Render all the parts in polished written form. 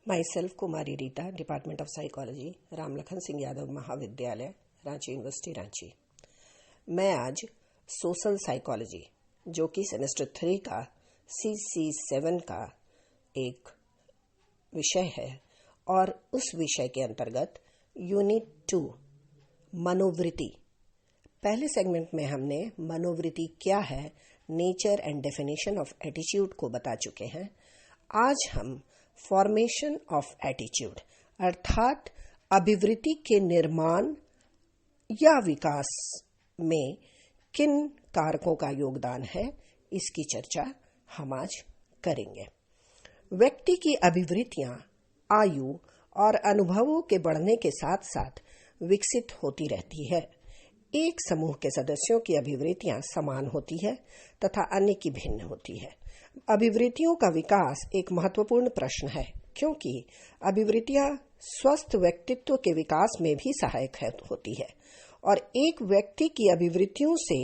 Myself Kumari Rita, Department of Psychology, Ramlakhan Singh Yadav महाविद्यालय, Ranchi university, Ranchi. मैं आज सोशल साइकोलॉजी जो कि सेमेस्टर 3 का CC7 का एक विषय है और उस विषय के अंतर्गत यूनिट 2 मनोवृत्ति। पहले सेगमेंट में हमने मनोवृत्ति क्या है, nature and definition of attitude को बता चुके हैं। आज हम फॉर्मेशन ऑफ एटीट्यूड अर्थात अभिवृत्ति के निर्माण या विकास में किन कारकों का योगदान है, इसकी चर्चा हम आज करेंगे। व्यक्ति की अभिवृत्तियां आयु और अनुभवों के बढ़ने के साथ साथ विकसित होती रहती है। एक समूह के सदस्यों की अभिवृत्तियां समान होती है तथा अन्य की भिन्न होती है। अभिवृत्तियों का विकास एक महत्वपूर्ण प्रश्न है, क्योंकि अभिवृत्तियां स्वस्थ व्यक्तित्व के विकास में भी सहायक होती है और एक व्यक्ति की अभिवृत्तियों से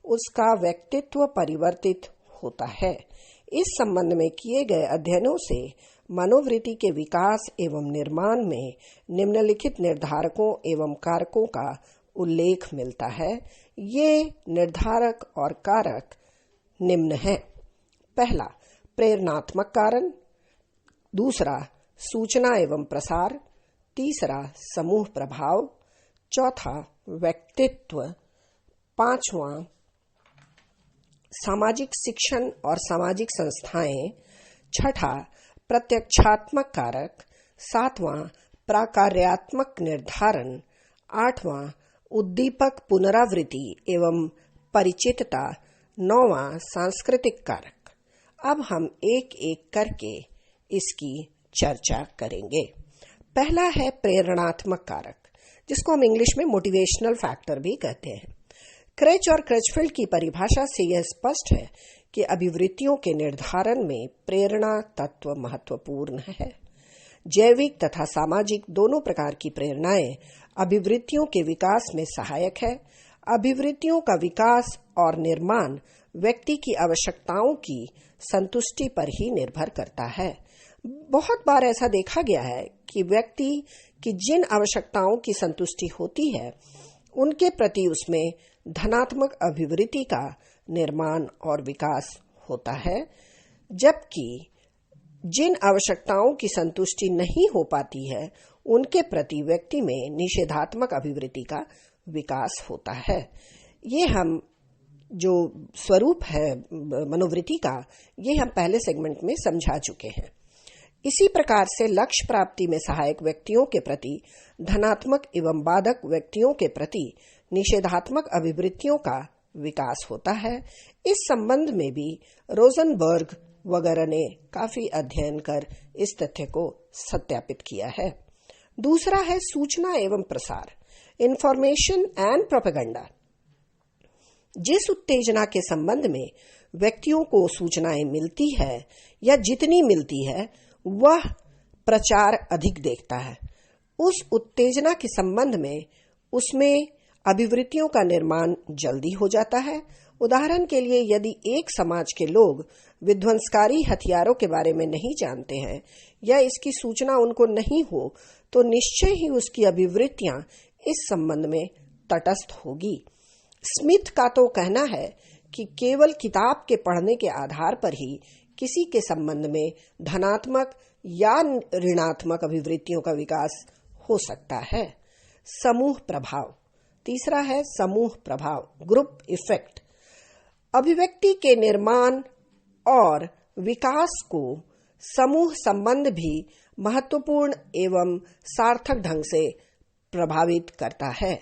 उसका व्यक्तित्व परिवर्तित होता है। इस संबंध में किए गए अध्ययनों से मनोवृत्ति के विकास एवं निर्माण में निम्नलिखित निर्धारकों एवं कारकों का उल्लेख मिलता है। ये निर्धारक और कारक निम्न हैं। पहला, प्रेरणात्मक कारण। दूसरा, सूचना एवं प्रसार। तीसरा, समूह प्रभाव। चौथा, व्यक्तित्व। पांचवां, सामाजिक शिक्षण और सामाजिक संस्थाएं। छठा, प्रत्यक्षात्मक कारक। सातवां, प्राकार्यात्मक निर्धारण। आठवां, उद्दीपक पुनरावृत्ति एवं परिचितता। नौवां, सांस्कृतिक कारक। अब हम एक एक करके इसकी चर्चा करेंगे। पहला है प्रेरणात्मक कारक, जिसको हम इंग्लिश में मोटिवेशनल फैक्टर भी कहते हैं। क्रेच और क्रेचफील्ड की परिभाषा से यह स्पष्ट है कि अभिवृत्तियों के निर्धारण में प्रेरणा तत्व महत्वपूर्ण है। जैविक तथा सामाजिक दोनों प्रकार की प्रेरणाएं अभिवृत्तियों के विकास में सहायक है। अभिवृत्तियों का विकास और निर्माण व्यक्ति की आवश्यकताओं की संतुष्टि पर ही निर्भर करता है। बहुत बार ऐसा देखा गया है कि व्यक्ति की जिन आवश्यकताओं की संतुष्टि होती है, उनके प्रति उसमें धनात्मक अभिवृत्ति का निर्माण और विकास होता है, जबकि जिन आवश्यकताओं की संतुष्टि नहीं हो पाती है, उनके प्रति व्यक्ति में निषेधात्मक अभिवृत्ति का विकास होता है। ये हम जो स्वरूप है मनोवृत्ति का, ये हम पहले सेगमेंट में समझा चुके हैं। इसी प्रकार से लक्ष्य प्राप्ति में सहायक व्यक्तियों के प्रति धनात्मक एवं बाधक व्यक्तियों के प्रति निषेधात्मक अभिवृत्तियों का विकास होता है। इस संबंध में भी रोजनबर्ग वगैरह ने काफी अध्ययन कर इस तथ्य को सत्यापित किया है। दूसरा है सूचना एवं प्रसार, इंफॉर्मेशन एंड प्रोपेगेंडा। जिस उत्तेजना के संबंध में व्यक्तियों को सूचनाएं मिलती है या जितनी मिलती है, वह प्रचार अधिक देखता है। उस उत्तेजना के संबंध में उसमें अभिवृत्तियों का निर्माण जल्दी हो जाता है। उदाहरण के लिए, यदि एक समाज के लोग विध्वंसकारी हथियारों के बारे में नहीं जानते हैं या इसकी सूचना उनको नहीं हो, तो निश्चय ही उसकी अभिवृत्तियां इस संबंध में तटस्थ होगी। स्मिथ का तो कहना है कि केवल किताब के पढ़ने के आधार पर ही किसी के संबंध में धनात्मक या ऋणात्मक अभिवृत्तियों का विकास हो सकता है। समूह प्रभाव। तीसरा है समूह प्रभाव, ग्रुप इफेक्ट। अभिव्यक्ति के निर्माण और विकास को समूह संबंध भी महत्वपूर्ण एवं सार्थक ढंग से प्रभावित करता है।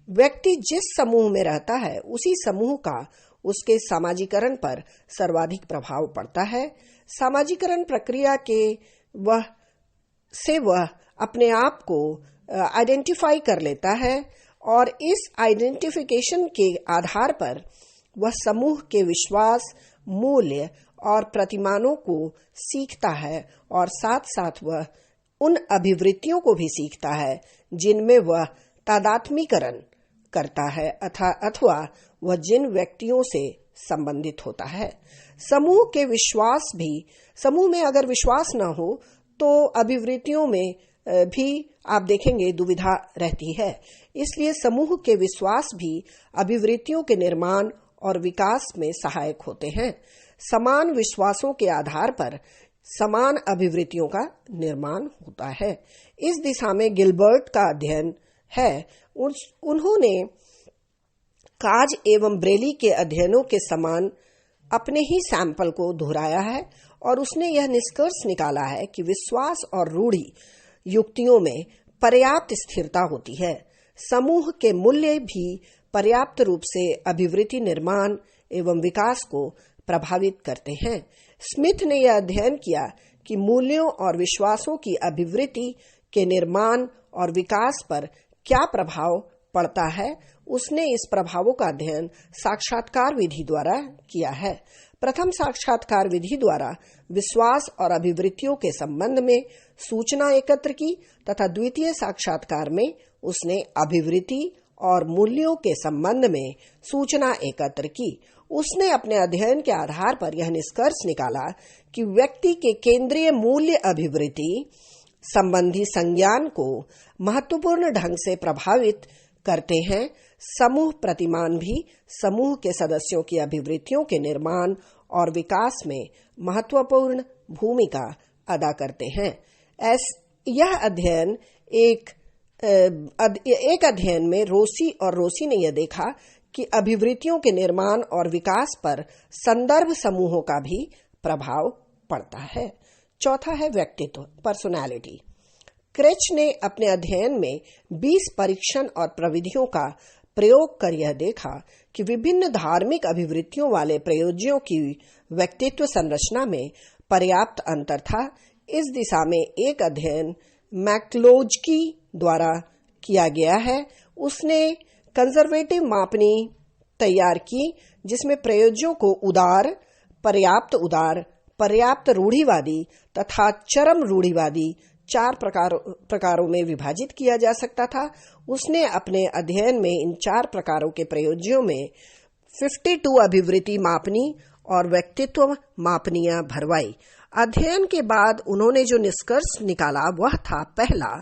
व्यक्ति जिस समूह में रहता है, उसी समूह का उसके सामाजिकरण पर सर्वाधिक प्रभाव पड़ता है। सामाजिकरण प्रक्रिया के वह अपने आप को आइडेंटिफाई कर लेता है और इस आइडेंटिफिकेशन के आधार पर वह समूह के विश्वास, मूल्य और प्रतिमानों को सीखता है और साथ साथ वह उन अभिवृत्तियों को भी सीखता है जिनमें वह तादात्मीकरण करता है अथवा वह जिन व्यक्तियों से संबंधित होता है। समूह के विश्वास भी, समूह में अगर विश्वास न हो तो अभिवृत्तियों में भी आप देखेंगे दुविधा रहती है। इसलिए समूह के विश्वास भी अभिवृत्तियों के निर्माण और विकास में सहायक होते हैं। समान विश्वासों के आधार पर समान अभिवृत्तियों का निर्माण होता है। इस दिशा में गिलबर्ट का अध्ययन है। उन्होंने काज एवं ब्रेली के अध्ययनों के समान अपने ही सैंपल को दोहराया है और उसने यह निष्कर्ष निकाला है कि विश्वास और रूढ़ि युक्तियों में पर्याप्त स्थिरता होती है। समूह के मूल्य भी पर्याप्त रूप से अभिवृत्ति निर्माण एवं विकास को प्रभावित करते हैं। स्मिथ ने यह अध्ययन किया कि मूल्यों और विश्वासों की अभिवृत्ति के निर्माण और विकास पर क्या प्रभाव पड़ता है। उसने इस प्रभावों का अध्ययन साक्षात्कार विधि द्वारा किया है। प्रथम साक्षात्कार विधि द्वारा विश्वास और अभिवृत्तियों के संबंध में सूचना एकत्र की तथा द्वितीय साक्षात्कार में उसने अभिवृत्ति और मूल्यों के संबंध में सूचना एकत्र की। उसने अपने अध्ययन के आधार पर यह निष्कर्ष निकाला कि व्यक्ति के केंद्रीय मूल्य अभिवृत्ति संबंधी संज्ञान को महत्वपूर्ण ढंग से प्रभावित करते हैं। समूह प्रतिमान भी समूह के सदस्यों की अभिवृत्तियों के निर्माण और विकास में महत्वपूर्ण भूमिका अदा करते हैं। यह अध्ययन एक अध्ययन में रोसी ने यह देखा कि अभिवृत्तियों के निर्माण और विकास पर संदर्भ समूहों का भी प्रभाव पड़ता है। चौथा है व्यक्तित्व, पर्सनालिटी। क्रेच ने अपने अध्ययन में 20 परीक्षण और प्रविधियों का प्रयोग कर यह देखा कि विभिन्न धार्मिक अभिवृत्तियों वाले प्रयोज्यों की व्यक्तित्व संरचना में पर्याप्त अंतर था। इस दिशा में एक अध्ययन मैक्लोजकी द्वारा किया गया है। उसने कंजर्वेटिव मापनी तैयार की जिसमें प्रयोज्यों को उदार, पर्याप्त रूढ़िवादी तथा चरम रूढ़िवादी 4 प्रकारों में विभाजित किया जा सकता था। उसने अपने अध्ययन में इन 4 प्रकारों के प्रयोज्यों में 52 अभिवृत्ति मापनी और व्यक्तित्व मापनियां भरवाई। अध्ययन के बाद उन्होंने जो निष्कर्ष निकाला वह था, पहला,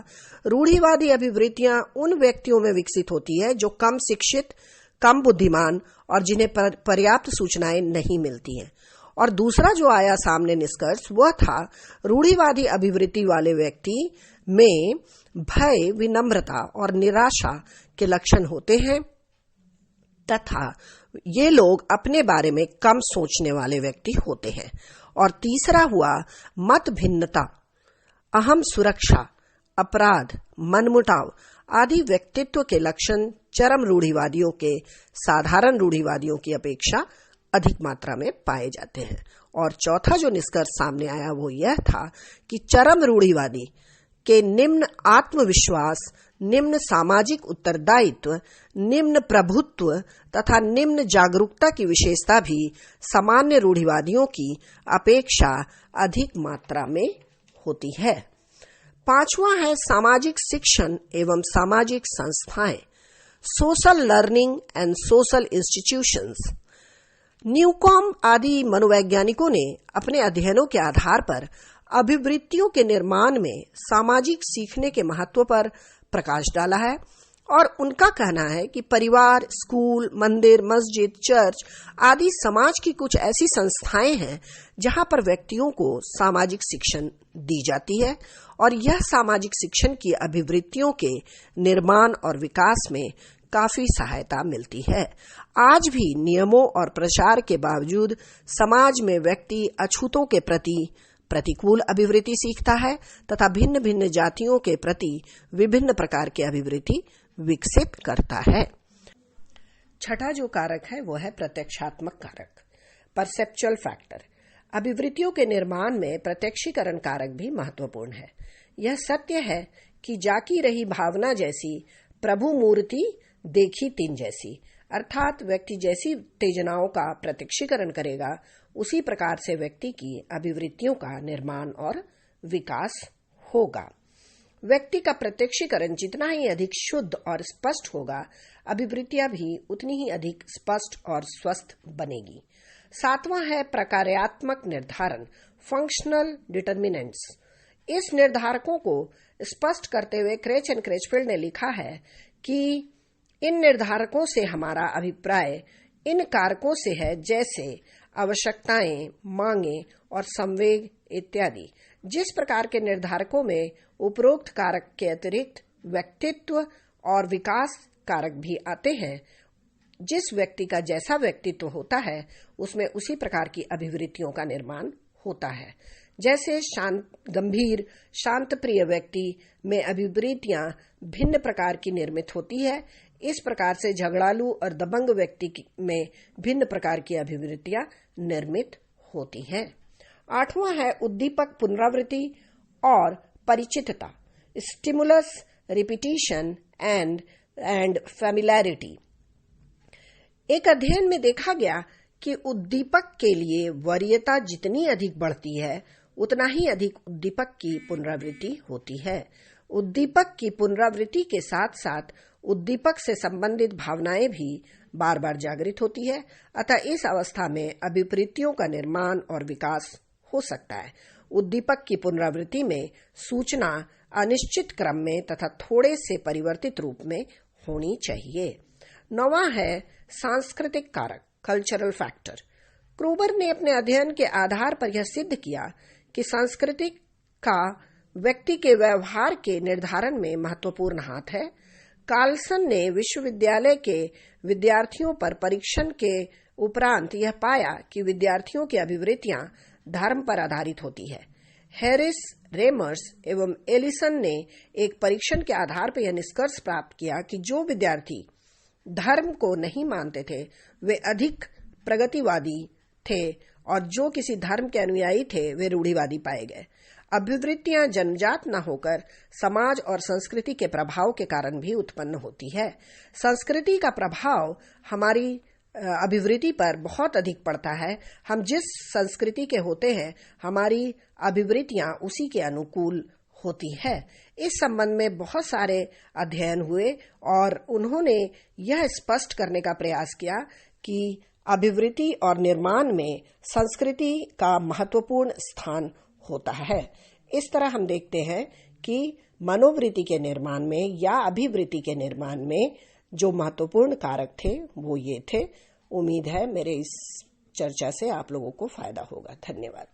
रूढ़िवादी अभिवृत्तियां उन व्यक्तियों में विकसित होती है जो कम शिक्षित, कम बुद्धिमान और जिन्हें पर्याप्त सूचनाएं नहीं मिलती हैं। और दूसरा जो आया सामने निष्कर्ष वह था, रूढ़िवादी अभिवृत्ति वाले व्यक्ति में भय, विनम्रता और निराशा के लक्षण होते हैं तथा ये लोग अपने बारे में कम सोचने वाले व्यक्ति होते हैं। और तीसरा हुआ मत भिन्नता, अहम सुरक्षा, अपराध, मनमुटाव आदि व्यक्तित्व के लक्षण चरम रूढ़िवादियों के साधारण रूढ़िवादियों की अपेक्षा अधिक मात्रा में पाए जाते हैं। और चौथा जो निष्कर्ष सामने आया वो यह था कि चरम रूढ़िवादी के निम्न आत्मविश्वास, निम्न सामाजिक उत्तरदायित्व, निम्न प्रभुत्व तथा निम्न जागरूकता की विशेषता भी सामान्य रूढ़िवादियों की अपेक्षा अधिक मात्रा में होती है। पांचवा है सामाजिक शिक्षण एवं सामाजिक संस्थाएं, social learning and social institutions. Newcomb आदि मनोवैज्ञानिकों ने अपने अध्ययनों के आधार पर अभिवृत्तियों के निर्माण में सामाजिक सीखने के महत्व पर प्रकाश डाला है और उनका कहना है कि परिवार, स्कूल, मंदिर, मस्जिद, चर्च आदि समाज की कुछ ऐसी संस्थाएं हैं जहां पर व्यक्तियों को सामाजिक शिक्षण दी जाती है और यह सामाजिक शिक्षण की अभिवृत्तियों के निर्माण और विकास में काफी सहायता मिलती है। आज भी नियमों और प्रचार के बावजूद समाज में व्यक्ति अछूतों के प्रति प्रतिकूल अभिवृत्ति सीखता है तथा भिन्न भिन्न जातियों के प्रति विभिन्न प्रकार की अभिवृत्ति विकसित करता है। छठा जो कारक है वो है प्रत्यक्षात्मक कारक, परसेप्चुअल फैक्टर। अभिवृत्तियों के निर्माण में प्रत्यक्षीकरण कारक भी महत्वपूर्ण है। यह सत्य है कि जाकी रही भावना जैसी, प्रभु मूर्ति देखी तीन जैसी, अर्थात व्यक्ति जैसी उत्तेजनाओं का प्रत्यक्षीकरण करेगा उसी प्रकार से व्यक्ति की अभिवृत्तियों का निर्माण और विकास होगा। व्यक्ति का प्रत्यक्षीकरण जितना ही अधिक शुद्ध और स्पष्ट होगा, अभिवृत्तियां भी उतनी ही अधिक स्पष्ट और स्वस्थ बनेगी। सातवां है प्रकार्यात्मक निर्धारण, फंक्शनल डिटर्मिनेंट्स। इस निर्धारकों को स्पष्ट करते हुए क्रेच एंड क्रेचफील्ड ने लिखा है कि इन निर्धारकों से हमारा अभिप्राय इन कारकों से है जैसे आवश्यकताएं, मांगे और संवेग इत्यादि। जिस प्रकार के निर्धारकों में उपरोक्त कारक के अतिरिक्त व्यक्तित्व और विकास कारक भी आते हैं, जिस व्यक्ति का जैसा व्यक्तित्व होता है उसमें उसी प्रकार की अभिवृत्तियों का निर्माण होता है। जैसे गंभीर शांत प्रिय व्यक्ति में अभिवृत्तियां भिन्न प्रकार की निर्मित होती है, इस प्रकार से झगड़ालू और दबंग व्यक्ति में भिन्न प्रकार की अभिवृत्तियां निर्मित होती हैं। 8वां है उद्दीपक पुनरावृत्ति और परिचितता, स्टिमुलस रिपीटिशन एंड फैमिलैरिटी। एक अध्ययन में देखा गया कि उद्दीपक के लिए वरीयता जितनी अधिक बढ़ती है उतना ही अधिक उद्दीपक की पुनरावृत्ति होती है। उद्दीपक की पुनरावृत्ति के साथ साथ उद्दीपक से संबंधित भावनाएं भी बार बार जागृत होती है, अतः इस अवस्था में अभिवृत्तियों का निर्माण और विकास हो सकता है। उद्दीपक की पुनरावृत्ति में सूचना अनिश्चित क्रम में तथा थोड़े से परिवर्तित रूप में होनी चाहिए। 9वां है सांस्कृतिक कारक, कल्चरल फैक्टर। क्रूबर ने अपने अध्ययन के आधार पर यह सिद्ध किया कि संस्कृति का व्यक्ति के व्यवहार के निर्धारण में महत्वपूर्ण हाथ है। कार्लसन ने विश्वविद्यालय के विद्यार्थियों पर परीक्षण के उपरांत यह पाया कि विद्यार्थियों की अभिवृत्तियां धर्म पर आधारित होती है। हैरिस, रेमर्स एवं एलिसन ने एक परीक्षण के आधार पर यह निष्कर्ष प्राप्त किया कि जो विद्यार्थी धर्म को नहीं मानते थे वे अधिक प्रगतिवादी थे और जो किसी धर्म के अनुयायी थे वे रूढ़िवादी पाए गए। अभिवृत्तियां जन्मजात न होकर समाज और संस्कृति के प्रभाव के कारण भी उत्पन्न होती है। संस्कृति का प्रभाव हमारी अभिवृत्ति पर बहुत अधिक पड़ता है। हम जिस संस्कृति के होते हैं हमारी अभिवृत्तियां उसी के अनुकूल होती है। इस संबंध में बहुत सारे अध्ययन हुए और उन्होंने यह स्पष्ट करने का प्रयास किया कि अभिवृत्ति और निर्माण में संस्कृति का महत्वपूर्ण स्थान होता है। इस तरह हम देखते हैं कि मनोवृत्ति के निर्माण में या अभिवृत्ति के निर्माण में जो महत्वपूर्ण कारक थे वो ये थे। उम्मीद है मेरे इस चर्चा से आप लोगों को फायदा होगा। धन्यवाद।